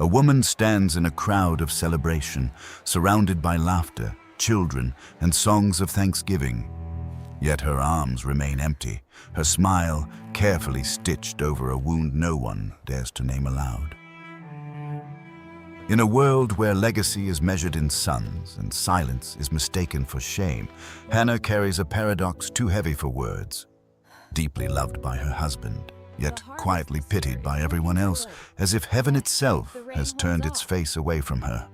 A woman stands in a crowd of celebration, surrounded by laughter, children, and songs of thanksgiving. Yet her arms remain empty, her smile carefully stitched over a wound no one dares to name aloud. In a world where legacy is measured in sons and silence is mistaken for shame, Hannah carries a paradox too heavy for words. Deeply loved by her husband, yet quietly pitied by everyone else, as if heaven itself has turned its face away from her.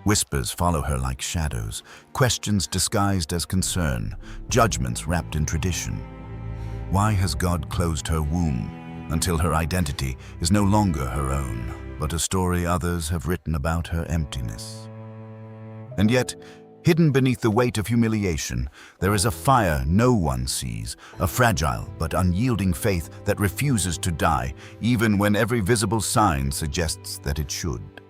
Whispers follow her like shadows, questions disguised as concern, judgments wrapped in tradition. Why has God closed her womb until her identity is no longer her own, but a story others have written about her emptiness? And yet, hidden beneath the weight of humiliation, there is a fire no one sees, a fragile but unyielding faith that refuses to die, even when every visible sign suggests that it should.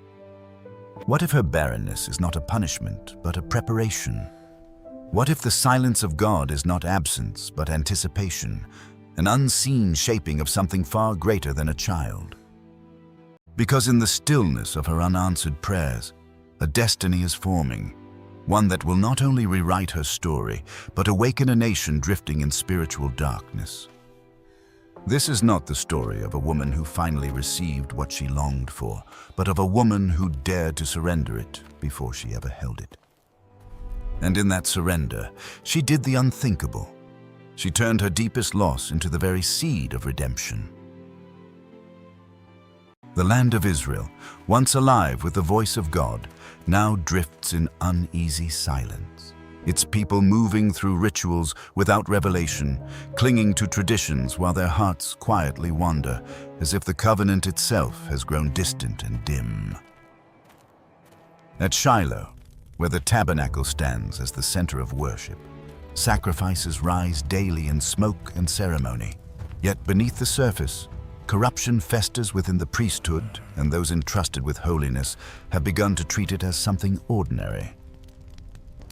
What if her barrenness is not a punishment, but a preparation? What if the silence of God is not absence, but anticipation, an unseen shaping of something far greater than a child? Because in the stillness of her unanswered prayers, a destiny is forming, one that will not only rewrite her story, but awaken a nation drifting in spiritual darkness. This is not the story of a woman who finally received what she longed for, but of a woman who dared to surrender it before she ever held it. And in that surrender, she did the unthinkable. She turned her deepest loss into the very seed of redemption. The land of Israel, once alive with the voice of God, now drifts in uneasy silence. Its people moving through rituals without revelation, clinging to traditions while their hearts quietly wander, as if the covenant itself has grown distant and dim. At Shiloh, where the tabernacle stands as the center of worship, sacrifices rise daily in smoke and ceremony. Yet beneath the surface, corruption festers within the priesthood, and those entrusted with holiness have begun to treat it as something ordinary.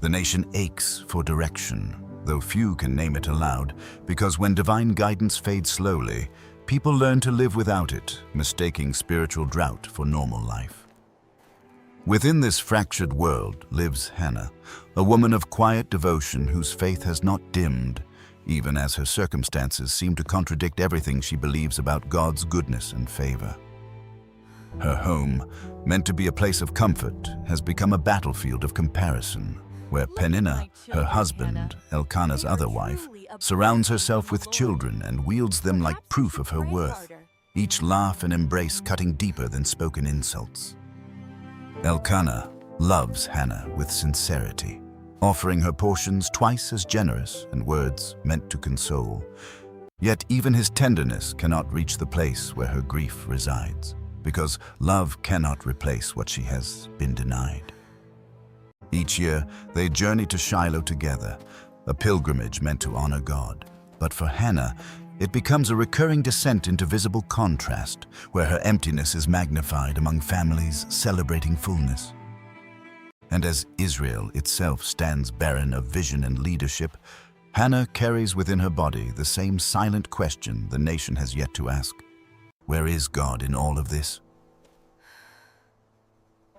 The nation aches for direction, though few can name it aloud, because when divine guidance fades slowly, people learn to live without it, mistaking spiritual drought for normal life. Within this fractured world lives Hannah, a woman of quiet devotion whose faith has not dimmed, even as her circumstances seem to contradict everything she believes about God's goodness and favor. Her home, meant to be a place of comfort, has become a battlefield of comparison, where Peninnah, her husband, Elkanah's other wife, surrounds herself with children and wields them like proof of her worth, each laugh and embrace cutting deeper than spoken insults. Elkanah loves Hannah with sincerity, offering her portions twice as generous and words meant to console. Yet even his tenderness cannot reach the place where her grief resides, because love cannot replace what she has been denied. Each year, they journey to Shiloh together, a pilgrimage meant to honor God. But for Hannah, it becomes a recurring descent into visible contrast, where her emptiness is magnified among families celebrating fullness. And as Israel itself stands barren of vision and leadership, Hannah carries within her body the same silent question the nation has yet to ask. Where is God in all of this?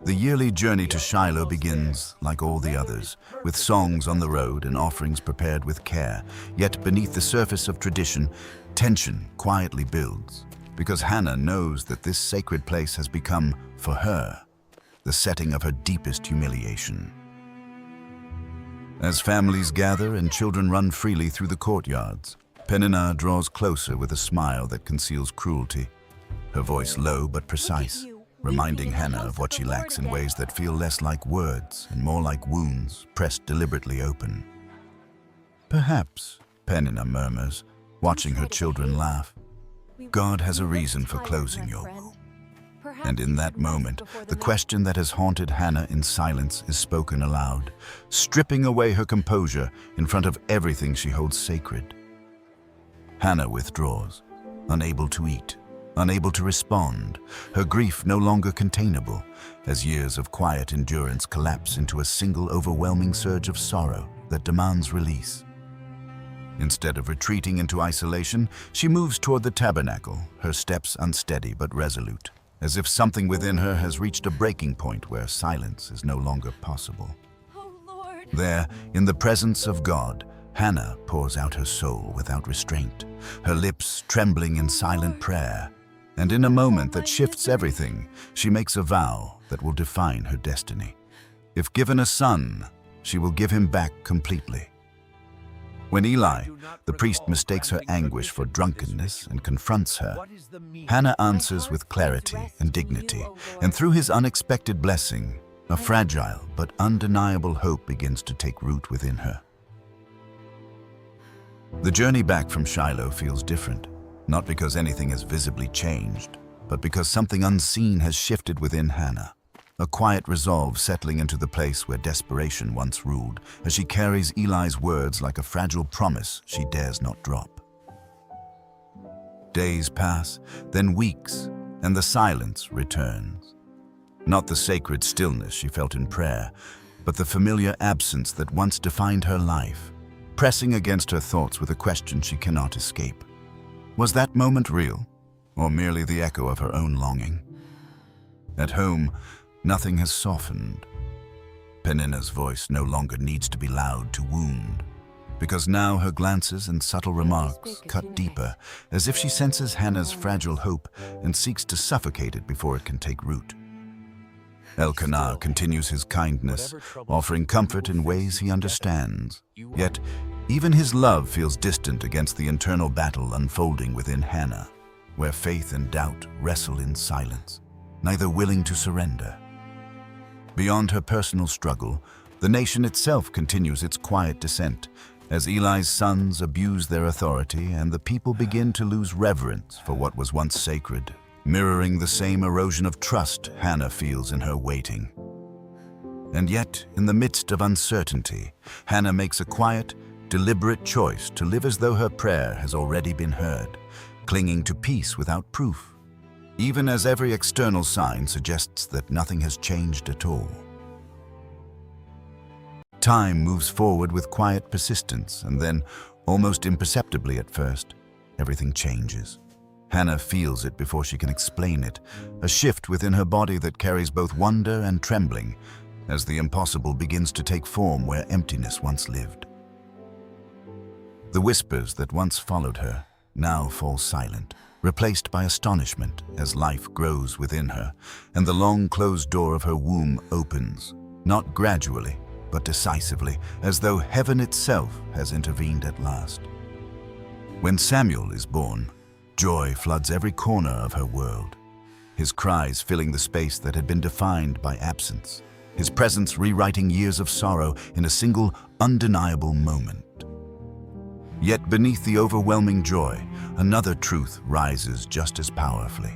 The yearly journey to Shiloh begins, like all the others, with songs on the road and offerings prepared with care. Yet beneath the surface of tradition, tension quietly builds, because Hannah knows that this sacred place has become, for her, the setting of her deepest humiliation. As families gather and children run freely through the courtyards, Peninnah draws closer with a smile that conceals cruelty, her voice low but precise, reminding Hannah of what she lacks in ways that feel less like words and more like wounds pressed deliberately open. Perhaps, Peninnah murmurs, watching her children laugh, God has a reason for closing your womb. And in that moment, the question that has haunted Hannah in silence is spoken aloud, stripping away her composure in front of everything she holds sacred. Hannah withdraws, unable to eat, unable to respond, her grief no longer containable, as years of quiet endurance collapse into a single overwhelming surge of sorrow that demands release. Instead of retreating into isolation, she moves toward the tabernacle, her steps unsteady but resolute, as if something within her has reached a breaking point where silence is no longer possible. Oh, Lord. There, in the presence of God, Hannah pours out her soul without restraint, her lips trembling in silent prayer. And in a moment that shifts everything, she makes a vow that will define her destiny. If given a son, she will give him back completely. When Eli, the priest, mistakes her anguish for drunkenness and confronts her, Hannah answers with clarity and dignity, and through his unexpected blessing, a fragile but undeniable hope begins to take root within her. The journey back from Shiloh feels different, not because anything has visibly changed, but because something unseen has shifted within Hannah, a quiet resolve settling into the place where desperation once ruled, as she carries Eli's words like a fragile promise she dares not drop. Days pass, then weeks, and the silence returns. Not the sacred stillness she felt in prayer, but the familiar absence that once defined her life, pressing against her thoughts with a question she cannot escape. Was that moment real, or merely the echo of her own longing? At home, nothing has softened. Peninnah's voice no longer needs to be loud to wound, because now her glances and subtle remarks cut deeper, as if she senses Hannah's fragile hope and seeks to suffocate it before it can take root. Elkanah continues his kindness, offering comfort in ways he understands. Yet, even his love feels distant against the internal battle unfolding within Hannah, where faith and doubt wrestle in silence, neither willing to surrender. Beyond her personal struggle, the nation itself continues its quiet descent, as Eli's sons abuse their authority and the people begin to lose reverence for what was once sacred, mirroring the same erosion of trust Hannah feels in her waiting. And yet, in the midst of uncertainty, Hannah makes a quiet, deliberate choice to live as though her prayer has already been heard, clinging to peace without proof, even as every external sign suggests that nothing has changed at all. Time moves forward with quiet persistence, and then, almost imperceptibly at first, everything changes. Hannah feels it before she can explain it, a shift within her body that carries both wonder and trembling, as the impossible begins to take form where emptiness once lived. The whispers that once followed her now fall silent, replaced by astonishment as life grows within her, and the long closed door of her womb opens, not gradually, but decisively, as though heaven itself has intervened at last. When Samuel is born, joy floods every corner of her world, his cries filling the space that had been defined by absence, his presence rewriting years of sorrow in a single, undeniable moment. Yet beneath the overwhelming joy, another truth rises just as powerfully.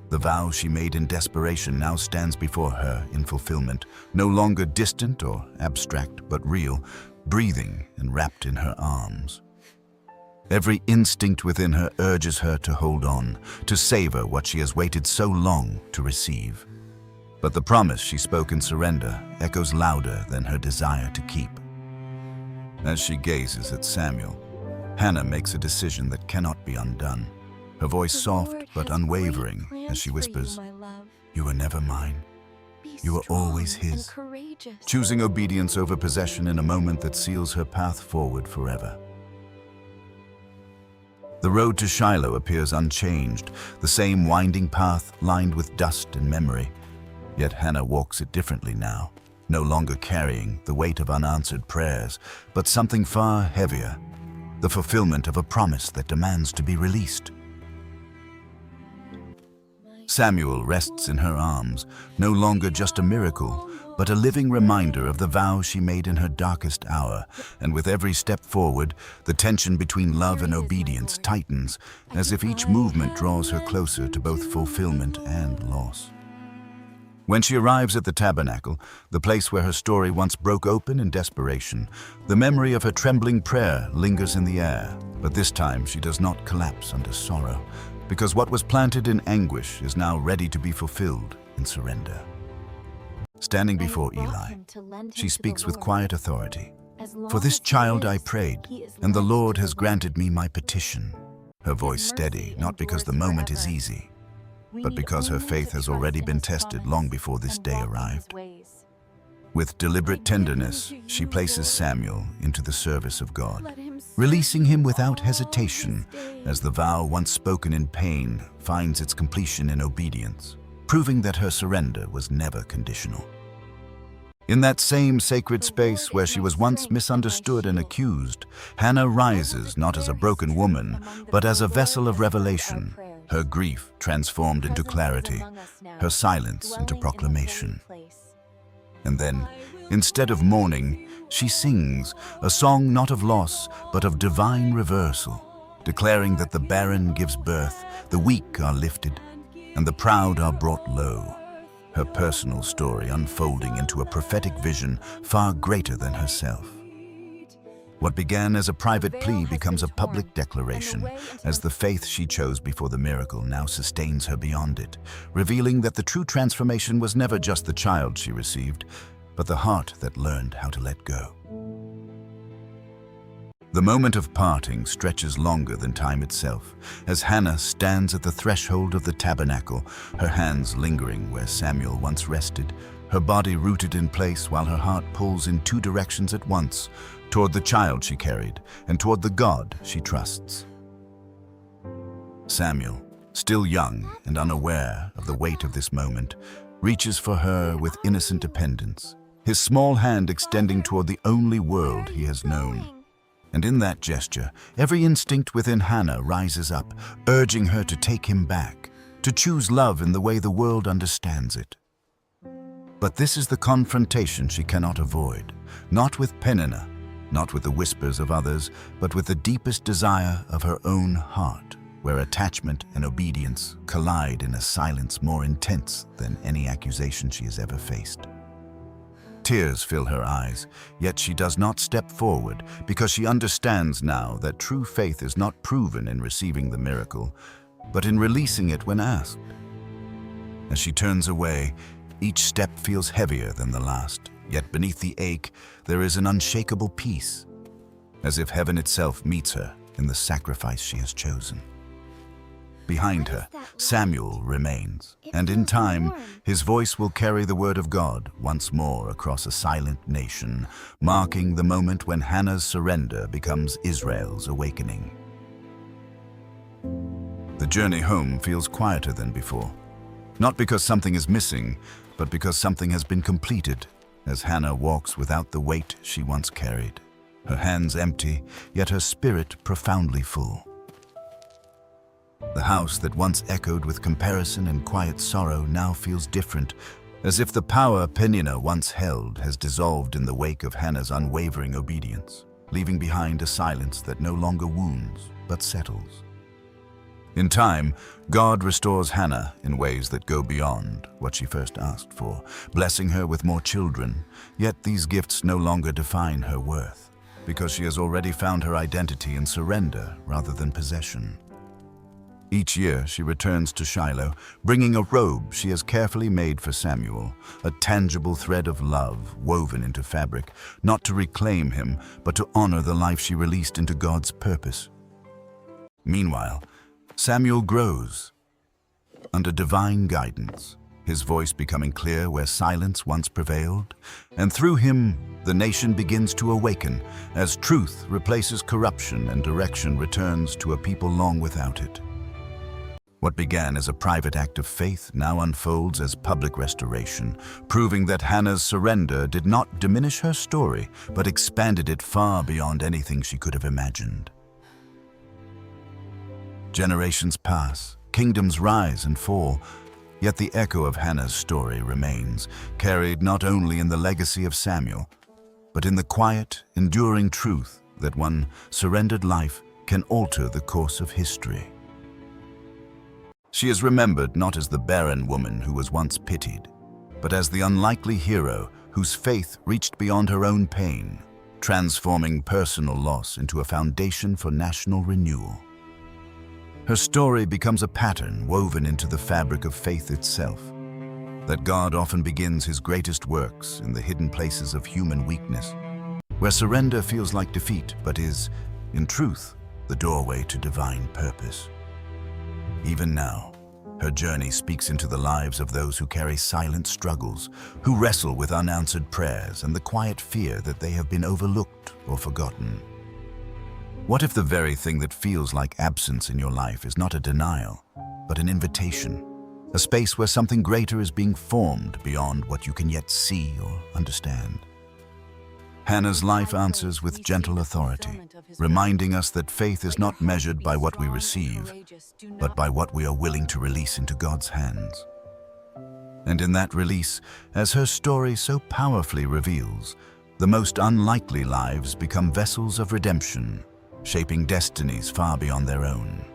The vow she made in desperation now stands before her in fulfillment, no longer distant or abstract, but real, breathing and wrapped in her arms. Every instinct within her urges her to hold on, to savor what she has waited so long to receive. But the promise she spoke in surrender echoes louder than her desire to keep. As she gazes at Samuel, Hannah makes a decision that cannot be undone, her voice soft but unwavering as she whispers, "You were never mine. You were always his," choosing obedience over possession in a moment that seals her path forward forever. The road to Shiloh appears unchanged, the same winding path lined with dust and memory. Yet Hannah walks it differently now, no longer carrying the weight of unanswered prayers, but something far heavier, the fulfillment of a promise that demands to be released. Samuel rests in her arms, no longer just a miracle, but a living reminder of the vow she made in her darkest hour, and with every step forward, the tension between love and obedience tightens, as if each movement draws her closer to both fulfillment and loss. When she arrives at the tabernacle, the place where her story once broke open in desperation, the memory of her trembling prayer lingers in the air, but this time she does not collapse under sorrow, because what was planted in anguish is now ready to be fulfilled in surrender. Standing before Eli, she speaks with quiet authority. "For this child I prayed, and the Lord has granted me my petition." Her voice steady, not because the moment is easy, but because her faith has already been tested long before this day arrived. With deliberate tenderness, she places Samuel into the service of God, releasing him without hesitation as the vow once spoken in pain finds its completion in obedience, proving that her surrender was never conditional. In that same sacred space where she was once misunderstood and accused, Hannah rises not as a broken woman, but as a vessel of revelation, her grief transformed into clarity, her silence into proclamation. And then, instead of mourning, she sings a song not of loss, but of divine reversal, declaring that the barren gives birth, the weak are lifted, and the proud are brought low. Her personal story unfolding into a prophetic vision far greater than herself. What began as a private plea becomes a public declaration, as the faith she chose before the miracle now sustains her beyond it, revealing that the true transformation was never just the child she received, but the heart that learned how to let go. The moment of parting stretches longer than time itself, as Hannah stands at the threshold of the tabernacle, her hands lingering where Samuel once rested, her body rooted in place while her heart pulls in two directions at once, toward the child she carried and toward the God she trusts. Samuel, still young and unaware of the weight of this moment, reaches for her with innocent dependence, his small hand extending toward the only world he has known. And in that gesture, every instinct within Hannah rises up, urging her to take him back, to choose love in the way the world understands it. But this is the confrontation she cannot avoid, not with Peninnah, not with the whispers of others, but with the deepest desire of her own heart, where attachment and obedience collide in a silence more intense than any accusation she has ever faced. Tears fill her eyes, yet she does not step forward because she understands now that true faith is not proven in receiving the miracle, but in releasing it when asked. As she turns away, each step feels heavier than the last, yet beneath the ache there is an unshakable peace, as if heaven itself meets her in the sacrifice she has chosen. Behind her, Samuel remains, and in time, his voice will carry the word of God once more across a silent nation, marking the moment when Hannah's surrender becomes Israel's awakening. The journey home feels quieter than before, not because something is missing, but because something has been completed, as Hannah walks without the weight she once carried, her hands empty, yet her spirit profoundly full. The house that once echoed with comparison and quiet sorrow now feels different, as if the power Peninnah once held has dissolved in the wake of Hannah's unwavering obedience, leaving behind a silence that no longer wounds, but settles. In time, God restores Hannah in ways that go beyond what she first asked for, blessing her with more children, yet these gifts no longer define her worth, because she has already found her identity in surrender rather than possession. Each year, she returns to Shiloh, bringing a robe she has carefully made for Samuel, a tangible thread of love woven into fabric, not to reclaim him, but to honor the life she released into God's purpose. Meanwhile, Samuel grows under divine guidance, his voice becoming clear where silence once prevailed, and through him, the nation begins to awaken as truth replaces corruption and direction returns to a people long without it. What began as a private act of faith now unfolds as public restoration, proving that Hannah's surrender did not diminish her story, but expanded it far beyond anything she could have imagined. Generations pass, kingdoms rise and fall, yet the echo of Hannah's story remains, carried not only in the legacy of Samuel, but in the quiet, enduring truth that one surrendered life can alter the course of history. She is remembered not as the barren woman who was once pitied, but as the unlikely hero whose faith reached beyond her own pain, transforming personal loss into a foundation for national renewal. Her story becomes a pattern woven into the fabric of faith itself, that God often begins his greatest works in the hidden places of human weakness, where surrender feels like defeat, but is, in truth, the doorway to divine purpose. Even now, Her journey speaks into the lives of those who carry silent struggles, who wrestle with unanswered prayers and the quiet fear that they have been overlooked or forgotten. What if the very thing that feels like absence in your life is not a denial, but an invitation? A space where something greater is being formed beyond what you can yet see or understand. Hannah's life answers with gentle authority, reminding us that faith is not measured by what we receive, but by what we are willing to release into God's hands. And in that release, as her story so powerfully reveals, the most unlikely lives become vessels of redemption, shaping destinies far beyond their own.